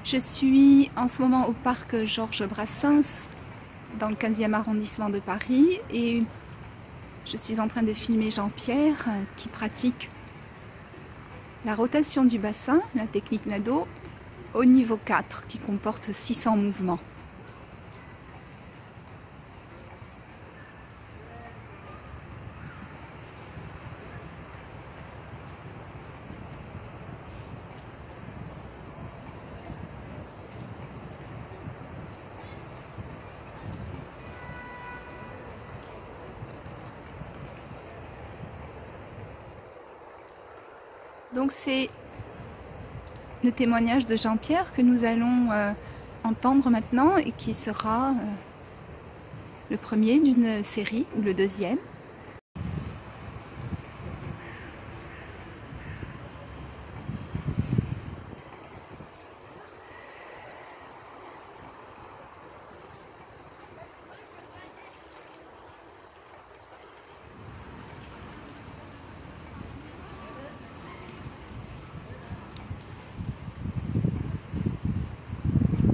Je suis en ce moment au parc Georges Brassens, dans le 15e arrondissement de Paris, et je suis en train de filmer Jean-Pierre qui pratique la rotation du bassin, la technique Nado, au niveau 4 qui comporte 600 mouvements. Donc c'est le témoignage de Jean-Pierre que nous allons entendre maintenant et qui sera le premier d'une série ou le deuxième.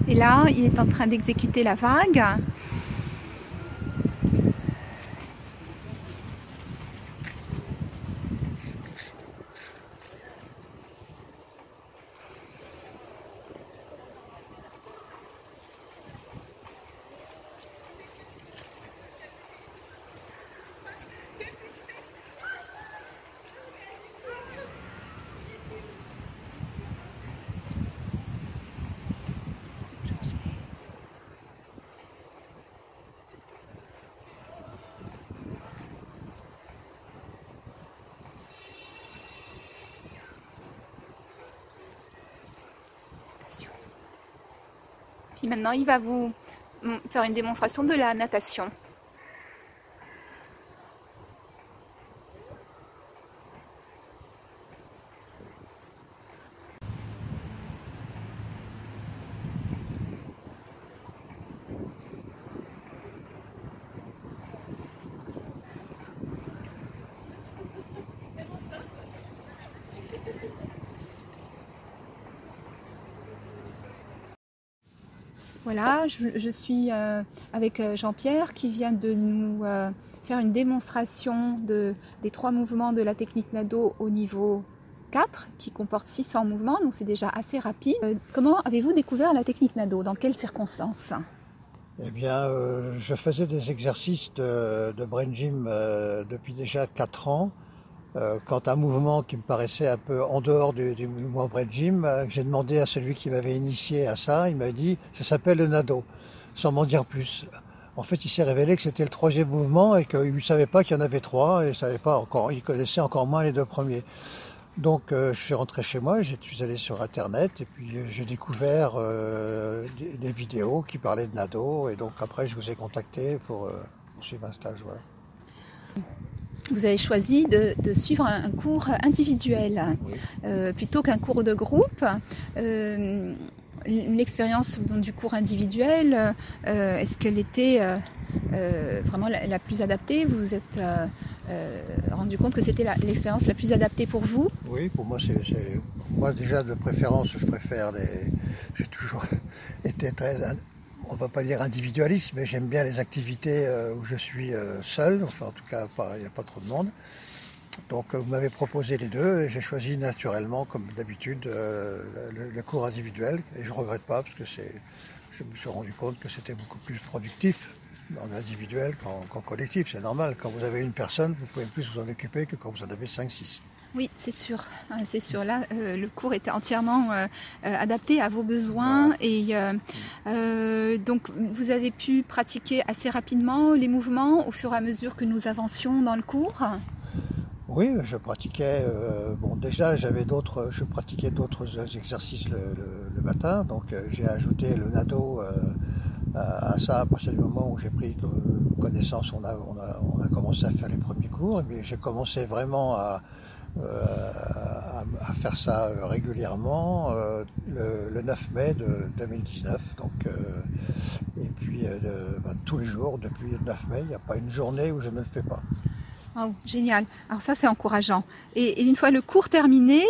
Et là, il est en train d'exécuter la vague. Puis maintenant, il va vous faire une démonstration de la natation. Voilà, je suis avec Jean-Pierre qui vient de nous faire une démonstration des 3 mouvements de la technique Nado au niveau 4 qui comporte 600 mouvements, donc c'est déjà assez rapide. Comment avez-vous découvert la technique Nado? Dans quelles circonstances? Eh bien, je faisais des exercices de brain gym depuis déjà 4 ans. Quand un mouvement qui me paraissait un peu en dehors du mouvement brain gym, j'ai demandé à celui qui m'avait initié à ça, il m'a dit ça s'appelle le Nado, sans m'en dire plus. En fait, il s'est révélé que c'était le 3e mouvement et qu'il ne savait pas qu'il y en avait 3 et il connaissait encore moins les 2 premiers. Donc je suis rentré chez moi, je suis allé sur internet et puis j'ai découvert des vidéos qui parlaient de Nado et donc après je vous ai contacté pour suivre un stage. Voilà. Vous avez choisi de suivre un cours individuel oui. Plutôt qu'un cours de groupe. L'expérience du cours individuel, est-ce qu'elle était vraiment la plus adaptée? Vous vous êtes rendu compte que c'était l'expérience la plus adaptée pour vous? Oui, pour moi, moi déjà de préférence, je préfère j'ai toujours été très, on ne va pas dire individualiste, mais j'aime bien les activités où je suis seul, enfin en tout cas il n'y a pas trop de monde. Donc vous m'avez proposé les deux et j'ai choisi naturellement, comme d'habitude, le cours individuel et je ne regrette pas parce que je me suis rendu compte que c'était beaucoup plus productif en individuel qu'en collectif, c'est normal. Quand vous avez une personne, vous pouvez plus vous en occuper que quand vous en avez 5-6. Oui, c'est sûr. C'est sûr. Là, le cours était entièrement adapté à vos besoins. Voilà. Et donc, vous avez pu pratiquer assez rapidement les mouvements au fur et à mesure que nous avancions dans le cours? Oui, je pratiquais. Bon, déjà, je pratiquais d'autres exercices le matin. Donc, j'ai ajouté le Nado à ça à partir du moment où j'ai pris connaissance. On a commencé à faire les premiers cours. Mais j'ai commencé vraiment à faire ça régulièrement le 9 mai de 2019. Donc, et puis tous les jours, depuis le 9 mai, il n'y a pas une journée où je ne le fais pas. Oh, génial. Alors ça, c'est encourageant. Et une fois le cours terminé,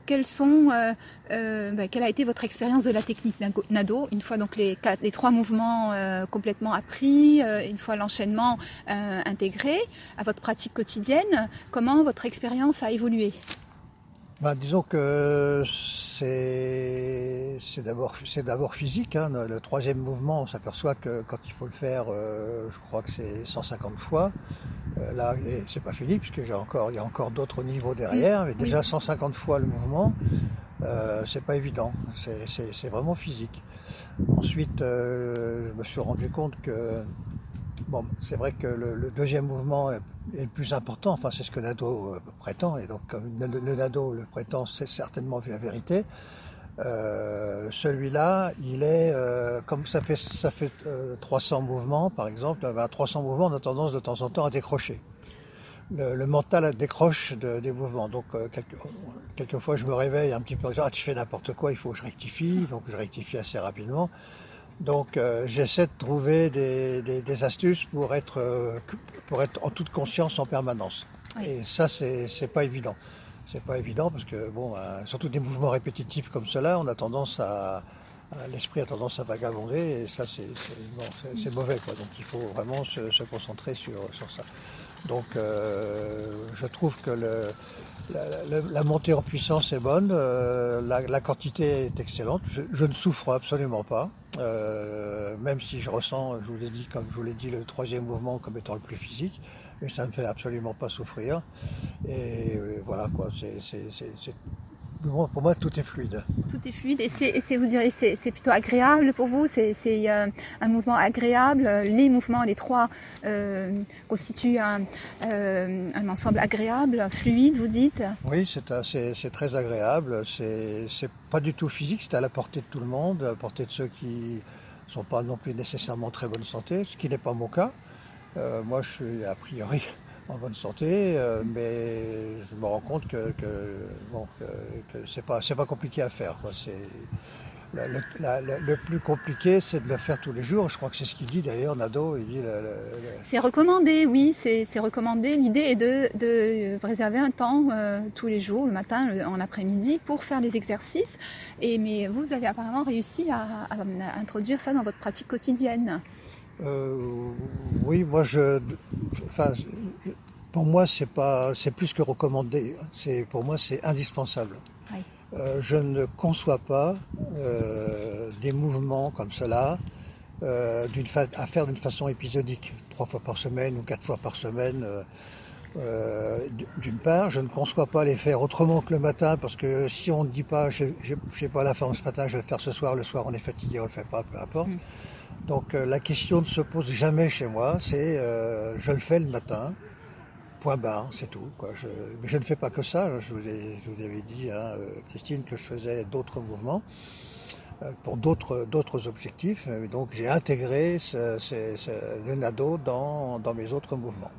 quelle a été votre expérience de la technique Nadeau, une fois donc les 3 mouvements complètement appris, une fois l'enchaînement intégré à votre pratique quotidienne, comment votre expérience a évolué? Disons que c'est d'abord physique, hein. Le 3e mouvement, on s'aperçoit que quand il faut le faire, je crois que c'est 150 fois. Là, c'est pas fini puisque il y a encore d'autres niveaux derrière, mais déjà 150 fois le mouvement, c'est pas évident, c'est vraiment physique. Ensuite, je me suis rendu compte que bon, c'est vrai que le 2e mouvement est le plus important, enfin c'est ce que Nadeau prétend, et donc comme le Nadeau le prétend, c'est certainement la vérité. Celui-là, il est, comme ça fait 300 mouvements par exemple, à 300 mouvements on a tendance de temps en temps à décrocher. Le mental décroche des mouvements, donc quelquefois je me réveille un petit peu en disant « Ah, tu fais n'importe quoi, il faut que je rectifie », donc je rectifie assez rapidement. Donc j'essaie de trouver des astuces pour être en toute conscience en permanence. Oui. Et ça, c'est pas évident. C'est pas évident parce que, bon, surtout des mouvements répétitifs comme cela, l'esprit a tendance à vagabonder et ça, c'est mauvais, quoi. Donc il faut vraiment se concentrer sur ça. Donc je trouve que la montée en puissance est bonne, la quantité est excellente, je ne souffre absolument pas, même si je ressens, comme je vous l'ai dit, le 3e mouvement comme étant le plus physique, mais ça ne me fait absolument pas souffrir. Et voilà quoi, pour moi tout est fluide. Tout est fluide et vous direz c'est plutôt agréable pour vous, c'est un mouvement agréable, les mouvements, les 3 constituent un ensemble agréable, fluide vous dites? Oui, c'est très agréable, c'est pas du tout physique, c'est à la portée de tout le monde, à la portée de ceux qui ne sont pas non plus nécessairement en très bonne santé, ce qui n'est pas mon cas. Moi je suis a priori en bonne santé, mais je me rends compte que c'est pas compliqué à faire, quoi. Le plus compliqué, c'est de le faire tous les jours. Je crois que c'est ce qu'il dit d'ailleurs, Nadeau. Il dit c'est recommandé, oui, c'est recommandé. L'idée est de réserver un temps tous les jours, le matin, en après-midi, pour faire les exercices. Mais vous avez apparemment réussi à introduire ça dans votre pratique quotidienne. Oui, pour moi, c'est plus que recommandé. Pour moi, c'est indispensable. Oui. Je ne conçois pas des mouvements comme cela à faire d'une façon épisodique, 3 fois par semaine ou 4 fois par semaine. D'une part, je ne conçois pas les faire autrement que le matin, parce que si on ne dit pas, je n'ai pas la forme ce matin, je vais le faire ce soir, le soir on est fatigué, on ne le fait pas, peu importe. Donc la question ne se pose jamais chez moi, c'est je le fais le matin, point barre, c'est tout, quoi. Mais je ne fais pas que ça, je vous avais dit, hein, Christine, que je faisais d'autres mouvements pour d'autres objectifs, donc j'ai intégré le Nadeau dans mes autres mouvements.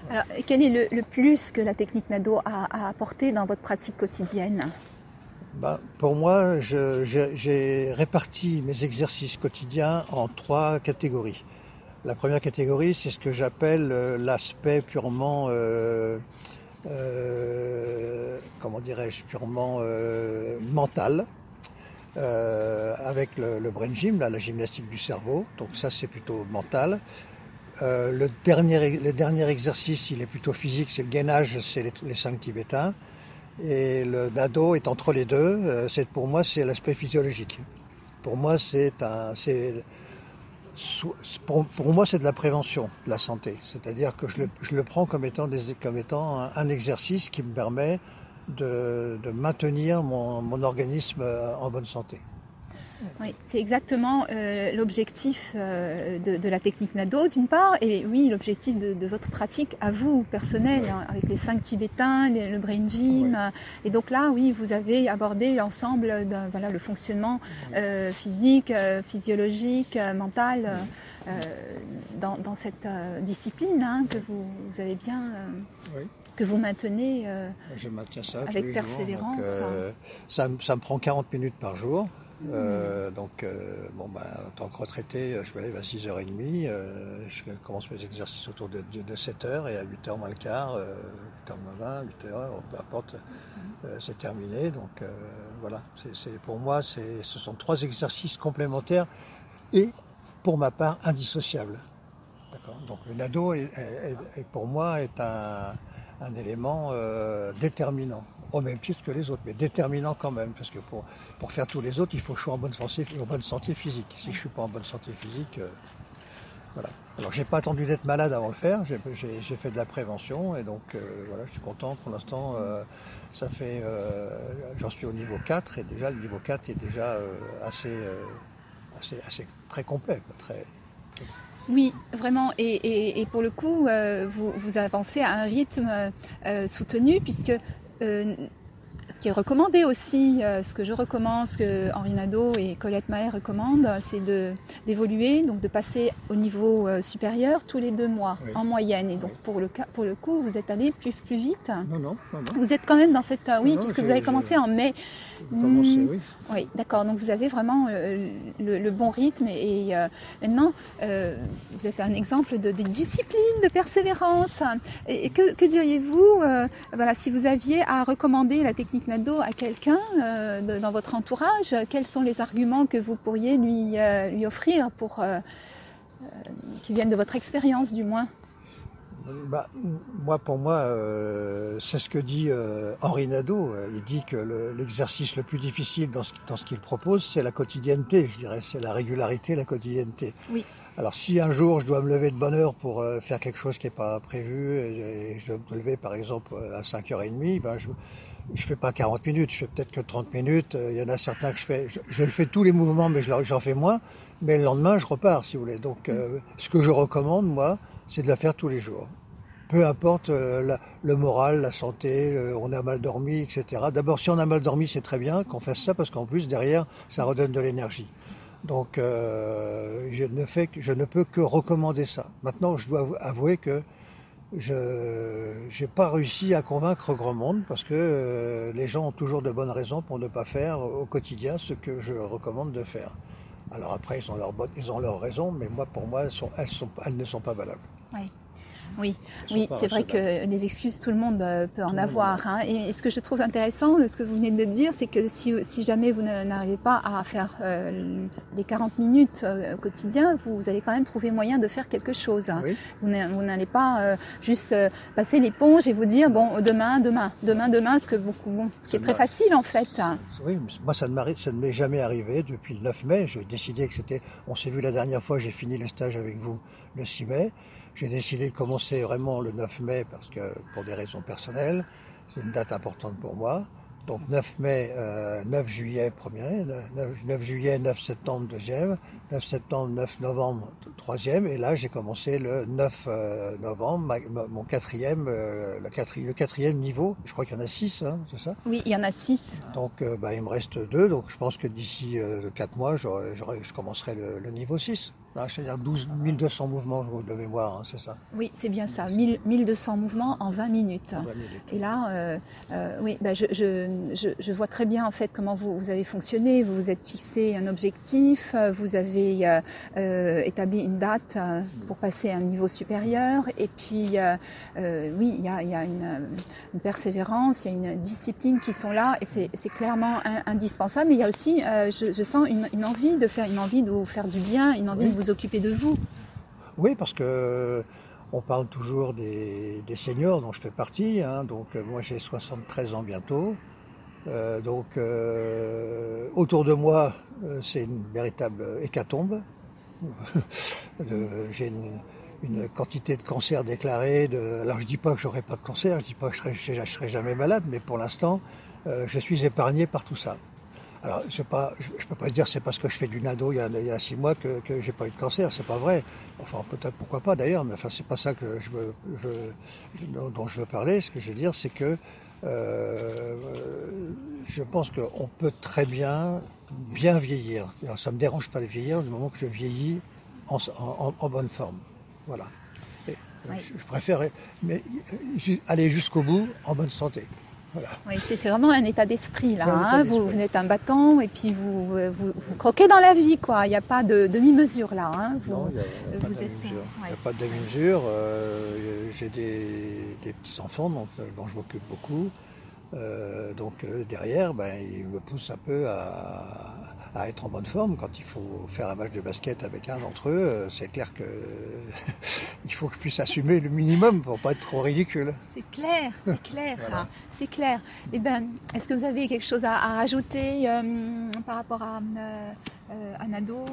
Alors, quel est le plus que la technique Nadeau a apporté dans votre pratique quotidienne? Pour moi, j'ai réparti mes exercices quotidiens en 3 catégories. La première catégorie, c'est ce que j'appelle l'aspect purement, comment dirais-je, purement mental, avec le brain gym, la gymnastique du cerveau. Donc ça, c'est plutôt mental. Le dernier exercice, il est plutôt physique, c'est le gainage, c'est les 5 tibétains. Et le Nadeau est entre les deux. Pour moi, c'est l'aspect physiologique. Pour moi, pour moi, c'est de la prévention de la santé. C'est-à-dire que je le prends comme étant un exercice qui me permet de maintenir mon organisme en bonne santé. Oui, c'est exactement l'objectif de la technique Nadeau d'une part, et oui, l'objectif de votre pratique à vous, personnel, oui. Hein, avec les 5 tibétains, le brain gym. Oui. Et donc là, oui, vous avez abordé l'ensemble, le fonctionnement physique, physiologique, mental dans cette discipline hein, que vous avez bien... Oui. Que vous maintenez je maintiens ça avec persévérance. Donc, ça me prend 40 minutes par jour. Bon, ben, en tant que retraité, je me lève à 6h30, je commence mes exercices autour de 7h et à 8h moins le quart, 8h moins 20, 8h, peu importe, c'est terminé. Donc voilà, pour moi, ce sont 3 exercices complémentaires et pour ma part indissociables. Donc le nado pour moi est un élément déterminant, au même titre que les autres, mais déterminant quand même, parce que pour faire tous les autres, il faut que je sois en bonne santé physique. Si je ne suis pas en bonne santé physique, voilà. Alors j'ai pas attendu d'être malade avant de le faire, j'ai fait de la prévention, et donc voilà, je suis content pour l'instant. J'en suis au niveau 4, et déjà le niveau 4 est déjà assez très complet, très. Oui, vraiment. Et pour le coup, vous avancez à un rythme soutenu, puisque ce qui est recommandé aussi, ce que je recommande, ce que Henri Nadeau et Colette Mahé recommandent, c'est d'évoluer, donc de passer au niveau supérieur tous les 2 mois, oui, en moyenne. Et donc pour le coup, vous êtes allé plus vite. Non. Vous êtes quand même dans cette... oui, puisque vous avez commencé en mai. Oui. Oui, d'accord. Donc vous avez vraiment le bon rythme et maintenant vous êtes un exemple de discipline, de persévérance. Et que diriez-vous voilà, si vous aviez à recommander la technique Nadeau à quelqu'un dans votre entourage, quels sont les arguments que vous pourriez lui offrir pour qui viennent de votre expérience du moins? Pour moi, c'est ce que dit Henri Nadeau. Il dit que l'exercice le plus difficile dans ce qu'il propose, c'est la quotidienneté, je dirais, c'est la régularité, la quotidienneté. Oui. Alors si un jour je dois me lever de bonne heure pour faire quelque chose qui n'est pas prévu, et je dois me lever par exemple à 5h30, ben je ne fais pas 40 minutes, je fais peut-être que 30 minutes. Il y en a certains que je fais tous les mouvements, mais j'en fais moins. Mais le lendemain, je repars, si vous voulez. Donc ce que je recommande, moi, c'est de la faire tous les jours. Peu importe le moral, la santé, on a mal dormi, etc. D'abord, si on a mal dormi, c'est très bien qu'on fasse ça, parce qu'en plus, derrière, ça redonne de l'énergie. Donc, je ne peux que recommander ça. Maintenant, je dois avouer que je n'ai pas réussi à convaincre grand monde, parce que les gens ont toujours de bonnes raisons pour ne pas faire au quotidien ce que je recommande de faire. Alors après, ils ont leurs raisons, mais pour moi, elles ne sont pas valables. Oui, c'est vrai que des excuses, tout le monde peut en avoir. Hein. Et ce que je trouve intéressant de ce que vous venez de dire, c'est que si jamais vous n'arrivez pas à faire les 40 minutes au quotidien, vous allez quand même trouver moyen de faire quelque chose. Hein. Oui. Vous n'allez pas juste passer l'éponge et vous dire, bon, demain, ce qui est très facile en fait. Oui, mais moi ça ne m'est jamais arrivé depuis le 9 mai. J'ai décidé on s'est vu la dernière fois, j'ai fini le stage avec vous le 6 mai. J'ai décidé de commencer vraiment le 9 mai parce que pour des raisons personnelles, c'est une date importante pour moi. Donc 9 mai, 9 juillet premier, 9 juillet, 9 septembre deuxième, 9 septembre, 9 novembre troisième. Et là j'ai commencé le 9 novembre, mon le quatrième niveau. Je crois qu'il y en a 6, hein, c'est ça? Oui, il y en a 6. Donc il me reste 2, donc je pense que d'ici 4 mois, je commencerai le niveau 6. C'est-à-dire 1200 mouvements de mémoire, hein, c'est ça? Oui, c'est bien ça, 1200 mouvements en 20 minutes. Et là, oui, je vois très bien en fait comment vous avez fonctionné. Vous vous êtes fixé un objectif, vous avez établi une date pour passer à un niveau supérieur. Et puis, oui, il y a une persévérance, il y a une discipline qui sont là, et c'est clairement indispensable. Mais il y a aussi, je sens une envie de vous faire du bien, une envie de vous occuper de vous. Oui, parce que on parle toujours des seniors dont je fais partie, hein, donc moi j'ai 73 ans bientôt, autour de moi c'est une véritable hécatombe. J'ai une quantité de cancers déclarés, alors je dis pas que j'aurai pas de cancer, je dis pas que je serai jamais malade, mais pour l'instant je suis épargné par tout ça. Alors, je peux pas dire c'est parce que je fais du nado il y a 6 mois que j'ai pas eu de cancer, c'est pas vrai. Enfin, peut-être, pourquoi pas d'ailleurs, mais enfin, c'est pas ça que dont je veux parler. Ce que je veux dire, c'est que je pense qu'on peut très bien vieillir. Alors, ça me dérange pas de vieillir du moment que je vieillis en bonne forme. Voilà. Et, je préfère aller jusqu'au bout en bonne santé. Voilà. Oui, c'est vraiment un état d'esprit là. État d'esprit. Vous êtes un battant et puis vous croquez dans la vie, quoi. Il n'y a pas de demi-mesure là. Non, il n'y a pas de demi-mesure. Il n'y a pas de demi-mesure. J'ai des petits-enfants dont je m'occupe beaucoup. Donc derrière, il me pousse un peu à être en bonne forme. Quand il faut faire un match de basket avec un d'entre eux, c'est clair que il faut que je puisse assumer le minimum pour pas être trop ridicule. C'est clair, c'est clair, Voilà. c'est clair. Eh ben, est-ce que vous avez quelque chose à rajouter par rapport à Nado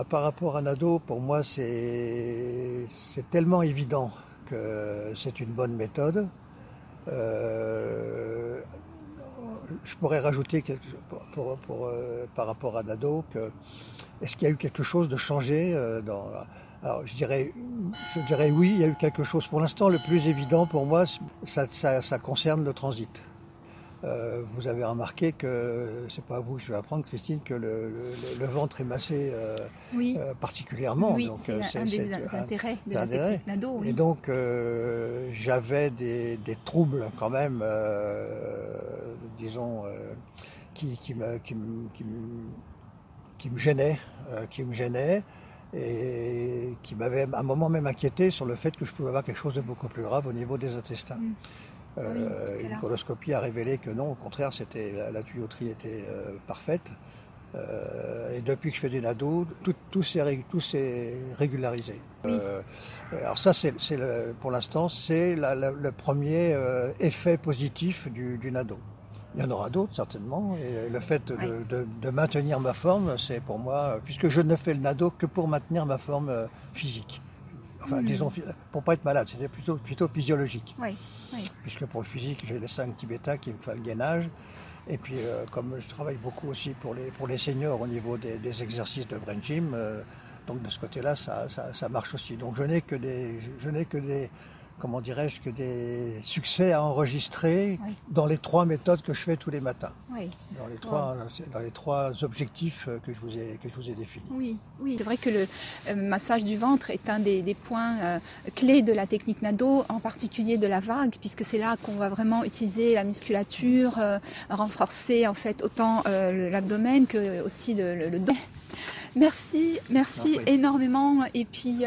Par rapport à Nado, pour moi, c'est tellement évident que c'est une bonne méthode. Je pourrais rajouter par rapport à Nado est-ce qu'il y a eu quelque chose de changé alors je dirais oui, il y a eu quelque chose. Pour l'instant, le plus évident pour moi, ça concerne le transit. Vous avez remarqué que, c'est pas à vous que je vais apprendre, Christine, que le ventre est massé oui. Particulièrement. Oui, donc, c'est un des intérêts de la technique Nado. Oui. Et donc, j'avais des troubles quand même, disons, qui me gênaient, et qui m'avaient à un moment même inquiété sur le fait que je pouvais avoir quelque chose de beaucoup plus grave au niveau des intestins. Une coloscopie a révélé que non, au contraire, la tuyauterie était parfaite. Et depuis que je fais des Nado, tout s'est régularisé. Oui. Alors ça, pour l'instant, c'est le premier effet positif du Nado. Il y en aura d'autres certainement, et le fait de maintenir ma forme, c'est pour moi, puisque je ne fais le Nado que pour maintenir ma forme physique. Enfin, disons, pour pas être malade, c'était plutôt physiologique. Oui. Oui. Puisque pour le physique, j'ai les 5 tibétains qui me font le gainage. Et puis, comme je travaille beaucoup aussi pour les seniors au niveau des exercices de brain gym, donc de ce côté-là, ça marche aussi. Donc, je n'ai que des comment dirais-je, que des succès à enregistrer dans les 3 méthodes que je fais tous les matins. Oui. Dans les 3 objectifs que je vous ai définis. Oui, oui. C'est vrai que le massage du ventre est un des points clés de la technique Nado, en particulier de la vague, puisque c'est là qu'on va vraiment utiliser la musculature, renforcer en fait autant l'abdomen que aussi le dos. Merci énormément. Et puis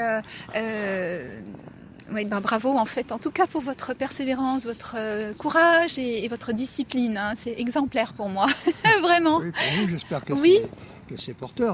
oui, bravo en fait, en tout cas pour votre persévérance, votre courage et votre discipline. C'est exemplaire pour moi, vraiment. Oui, pour vous, j'espère que c'est porteur.